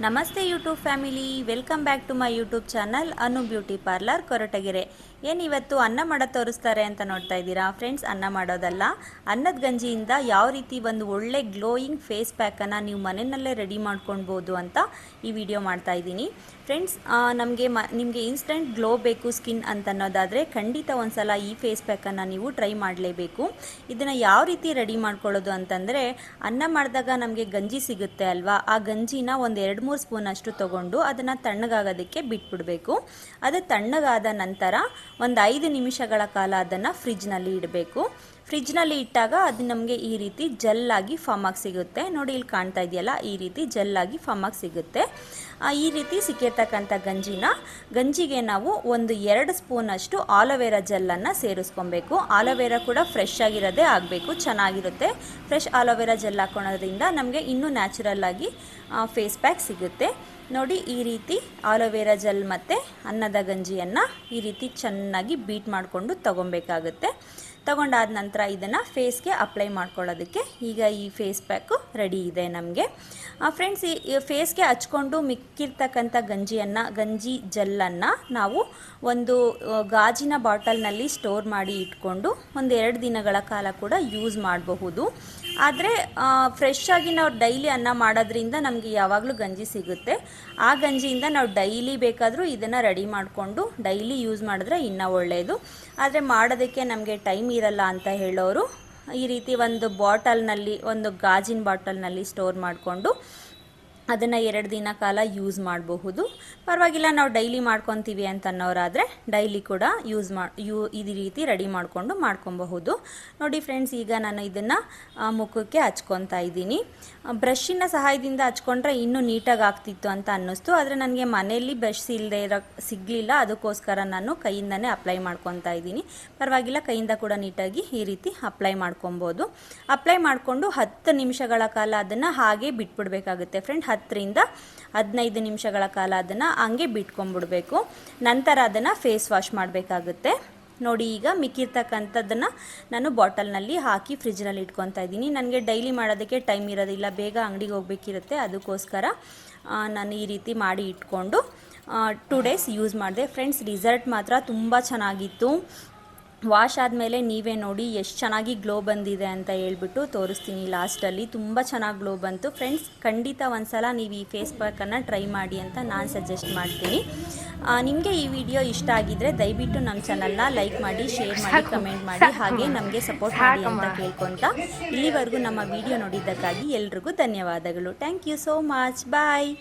ನಮಸ್ತೆ YouTube family, welcome back to my YouTube channel Anu beauty parlour Koratagere. ಇವತ್ತು ಅನ್ನ ಮಾಡೋದು ತೋರಿಸ್ತಾರೆ ಅಂತ ನೋಡ್ತಾ ಇದ್ದೀರಾ ಫ್ರೆಂಡ್ಸ್. ಅನ್ನ ಮಾಡೋದಲ್ಲ, ಅನ್ನದ ಗಂಜಿಯಿಂದ ಯಾವ ರೀತಿ ಒಂದು ಒಳ್ಳೆ ಗ್ಲೋಯಿಂಗ್ ಫೇಸ್ ಪ್ಯಾಕನ್ನು ನೀವು ಮನೆಯಲ್ಲೇ ರೆಡಿ ಮಾಡ್ಕೊಳ್ಬೋದು ಅಂತ ಈ ವಿಡಿಯೋ ಮಾಡ್ತಾ ಇದ್ದೀನಿ ಫ್ರೆಂಡ್ಸ್. ನಿಮಗೆ ಇನ್ಸ್ಟೆಂಟ್ ಗ್ಲೋ ಬೇಕು ಸ್ಕಿನ್ ಅಂತ ಅನ್ನೋದಾದರೆ ಖಂಡಿತ ಒಂದ್ಸಲ ಈ ಫೇಸ್ ಪ್ಯಾಕನ್ನು ನೀವು ಟ್ರೈ ಮಾಡಲೇಬೇಕು. ಇದನ್ನು ಯಾವ ರೀತಿ ರೆಡಿ ಮಾಡ್ಕೊಳ್ಳೋದು ಅಂತಂದರೆ, ಅನ್ನ ಮಾಡಿದಾಗ ನಮಗೆ ಗಂಜಿ ಸಿಗುತ್ತೆ ಅಲ್ವಾ, ಆ ಗಂಜಿನ ಒಂದು 2-3 ಸ್ಪೂನ್ ಅಷ್ಟು ತೊಗೊಂಡು ಅದನ್ನು ತಣ್ಣಗಾಗೋದಕ್ಕೆ ಬಿಟ್ಬಿಡಬೇಕು. ಅದು ತಣ್ಣಗಾದ ನಂತರ ಒಂದು 5 ನಿಮಿಷಗಳ ಕಾಲ ಅದನ್ನು ಫ್ರಿಜ್ನಲ್ಲಿ ಇಡಬೇಕು. ಫ್ರಿಜ್ನಲ್ಲಿ ಇಟ್ಟಾಗ ಅದು ನಮಗೆ ಈ ರೀತಿ ಜೆಲ್ಲಾಗಿ ಫಾರ್ಮ್ ಆಗಿ ಸಿಗುತ್ತೆ. ನೋಡಿ, ಇಲ್ಲಿ ಕಾಣ್ತಾ ಇದೆಯಲ್ಲ, ಈ ರೀತಿ ಜೆಲ್ಲಾಗಿ ಫಾರ್ಮ್ ಆಗಿ ಸಿಗುತ್ತೆ. ಈ ರೀತಿ ಸಿಕ್ಕಿರ್ತಕ್ಕಂಥ ಗಂಜಿಗೆ ನಾವು ಒಂದು 2 ಸ್ಪೂನ್ ಅಷ್ಟು ಆಲೋವೆರಾ ಜೆಲ್ಲನ್ನು ಸೇರಿಸ್ಕೊಬೇಕು. ಆಲೋವೆರಾ ಕೂಡ ಫ್ರೆಶ್ ಆಗಿರೋದೇ ಆಗಬೇಕು, ಚೆನ್ನಾಗಿರುತ್ತೆ. ಫ್ರೆಶ್ ಆಲೋವೆರಾ ಜೆಲ್ ಹಾಕೊಳ್ಳೋದ್ರಿಂದ ನಮಗೆ ಇನ್ನೂ ನ್ಯಾಚುರಲ್ ಆಗಿ ಫೇಸ್ ಪ್ಯಾಕ್ ಸಿಗುತ್ತೆ. ನೋಡಿ, ಈ ರೀತಿ ಆಲೋವೆರಾ ಜೆಲ್ ಮತ್ತು ಅನ್ನದ ಗಂಜಿಯನ್ನು ಈ ರೀತಿ ಚೆನ್ನಾಗಿ ಬೀಟ್ ಮಾಡಿಕೊಂಡು ತಗೊಬೇಕಾಗುತ್ತೆ. ತಗೊಂಡಾದ ನಂತರ ಇದನ್ನು ಫೇಸ್ಗೆ ಅಪ್ಲೈ ಮಾಡ್ಕೊಳ್ಳೋದಕ್ಕೆ ಈಗ ಈ ಫೇಸ್ ಪ್ಯಾಕು ರೆಡಿ ಇದೆ ನಮಗೆ ಫ್ರೆಂಡ್ಸ್. ಈ ಫೇಸ್ಗೆ ಹಚ್ಕೊಂಡು ಮಿಕ್ಕಿರ್ತಕ್ಕಂಥ ಗಂಜಿ ಜೆಲ್ಲನ್ನು ನಾವು ಒಂದು ಗಾಜಿನ ಬಾಟಲ್ನಲ್ಲಿ ಸ್ಟೋರ್ ಮಾಡಿ ಇಟ್ಕೊಂಡು ಒಂದು 2 ದಿನಗಳ ಕಾಲ ಕೂಡ ಯೂಸ್ ಮಾಡಬಹುದು. ಆದರೆ ಫ್ರೆಶ್ ಆಗಿ ನಾವು ಡೈಲಿ ಅನ್ನ ಮಾಡೋದ್ರಿಂದ ನಮಗೆ ಯಾವಾಗಲೂ ಗಂಜಿ ಸಿಗುತ್ತೆ. ಆ ಗಂಜಿಯಿಂದ ನಾವು ಡೈಲಿ ಬೇಕಾದರೂ ಇದನ್ನು ರೆಡಿ ಮಾಡಿಕೊಂಡು ಡೈಲಿ ಯೂಸ್ ಮಾಡಿದ್ರೆ ಇನ್ನೂ ಒಳ್ಳೆಯದು. ಆದರೆ ಮಾಡೋದಕ್ಕೆ ನಮಗೆ ಟೈಮ್ ಇರಲ್ಲ ಅಂತ ಹೇಳೋರು ಈ ರೀತಿ ಒಂದು ಗಾಜಿನ ಬಾಟಲ್ನಲ್ಲಿ ಸ್ಟೋರ್ ಮಾಡಿಕೊಂಡು ಅದನ್ನು 2 ದಿನ ಕಾಲ ಯೂಸ್ ಮಾಡಬಹುದು. ಪರವಾಗಿಲ್ಲ, ನಾವು ಡೈಲಿ ಮಾಡ್ಕೊತೀವಿ ಅಂತ ಅನ್ನೋರಾದರೆ ಡೈಲಿ ಕೂಡ ಈ ರೀತಿ ರೆಡಿ ಮಾಡ್ಕೊಬಹುದು. ನೋಡಿ ಫ್ರೆಂಡ್ಸ್, ಈಗ ನಾನು ಇದನ್ನು ಮುಖಕ್ಕೆ ಹಚ್ಕೊತಾ ಇದ್ದೀನಿ. ಬ್ರಷಿನ ಸಹಾಯದಿಂದ ಹಚ್ಕೊಂಡ್ರೆ ಇನ್ನೂ ನೀಟಾಗಿ ಆಗ್ತಿತ್ತು ಅಂತ ಅನ್ನಿಸ್ತು. ಆದರೆ ನನಗೆ ಮನೆಯಲ್ಲಿ ಬ್ರಷ್ ಸಿಗಲಿಲ್ಲ, ಅದಕ್ಕೋಸ್ಕರ ನಾನು ಕೈಯಿಂದನೇ ಅಪ್ಲೈ ಮಾಡ್ಕೊತಾ ಇದ್ದೀನಿ. ಪರವಾಗಿಲ್ಲ, ಕೈಯಿಂದ ಕೂಡ ನೀಟಾಗಿ ಈ ರೀತಿ ಅಪ್ಲೈ ಮಾಡ್ಕೊಬೋದು. ಅಪ್ಲೈ ಮಾಡಿಕೊಂಡು 10 ನಿಮಿಷಗಳ ಕಾಲ ಅದನ್ನು ಹಾಗೆ ಬಿಟ್ಬಿಡ್ಬೇಕಾಗುತ್ತೆ ಫ್ರೆಂಡ್. 10ರಿಂದ 15 ನಿಮಿಷಗಳ ಕಾಲ ಅದನ್ನು ಹಂಗೆ ಬಿಟ್ಕೊಂಡ್ಬಿಡ್ಬೇಕು. ನಂತರ ಅದನ್ನು ಫೇಸ್ ವಾಶ್ ಮಾಡಬೇಕಾಗುತ್ತೆ. ನೋಡಿ, ಈಗ ಮಿಕ್ಕಿರ್ತಕ್ಕಂಥದ್ದನ್ನು ನಾನು ಬಾಟಲ್ನಲ್ಲಿ ಹಾಕಿ ಫ್ರಿಜ್ನಲ್ಲಿ ಇಟ್ಕೊತಾ ಇದ್ದೀನಿ. ನನಗೆ ಡೈಲಿ ಮಾಡೋದಕ್ಕೆ ಟೈಮ್ ಇರೋದಿಲ್ಲ, ಬೇಗ ಅಂಗಡಿಗೆ ಹೋಗ್ಬೇಕಿರುತ್ತೆ. ಅದಕ್ಕೋಸ್ಕರ ನಾನು ಈ ರೀತಿ ಮಾಡಿ ಇಟ್ಕೊಂಡು 2 ಡೇಸ್ ಯೂಸ್ ಮಾಡಿದೆ ಫ್ರೆಂಡ್ಸ್. ರಿಸಲ್ಟ್ ಮಾತ್ರ ತುಂಬ ಚೆನ್ನಾಗಿತ್ತು. ವಾಶ್ ಆದಮೇಲೆ ನೀವೇ ನೋಡಿ ಎಷ್ಟು ಚೆನ್ನಾಗಿ ಗ್ಲೋ ಬಂದಿದೆ ಅಂತ ಹೇಳ್ಬಿಟ್ಟು ತೋರಿಸ್ತೀನಿ ಲಾಸ್ಟಲ್ಲಿ. ತುಂಬ ಚೆನ್ನಾಗಿ ಗ್ಲೋ ಬಂತು ಫ್ರೆಂಡ್ಸ್. ಖಂಡಿತ ಒಂದ್ಸಲ ನೀವು ಈ ಫೇಸ್ ಪ್ಯಾಕನ್ನು ಟ್ರೈ ಮಾಡಿ ಅಂತ ನಾನು ಸಜೆಸ್ಟ್ ಮಾಡ್ತೀನಿ. ನಿಮಗೆ ಈ ವಿಡಿಯೋ ಇಷ್ಟ ಆಗಿದ್ದರೆ ದಯವಿಟ್ಟು ನಮ್ಮ ಚಾನಲ್ನ ಲೈಕ್ ಮಾಡಿ, ಶೇರ್ ಮಾಡಿ, ಕಮೆಂಟ್ ಮಾಡಿ, ಹಾಗೆ ನಮಗೆ ಸಪೋರ್ಟ್ ಮಾಡಿ ಅಂತ ಕೇಳ್ಕೊತಾ ಇಲ್ಲಿವರೆಗೂ ನಮ್ಮ ವಿಡಿಯೋ ನೋಡಿದ್ದಕ್ಕಾಗಿ ಎಲ್ರಿಗೂ ಧನ್ಯವಾದಗಳು. Thank you so much. Bye.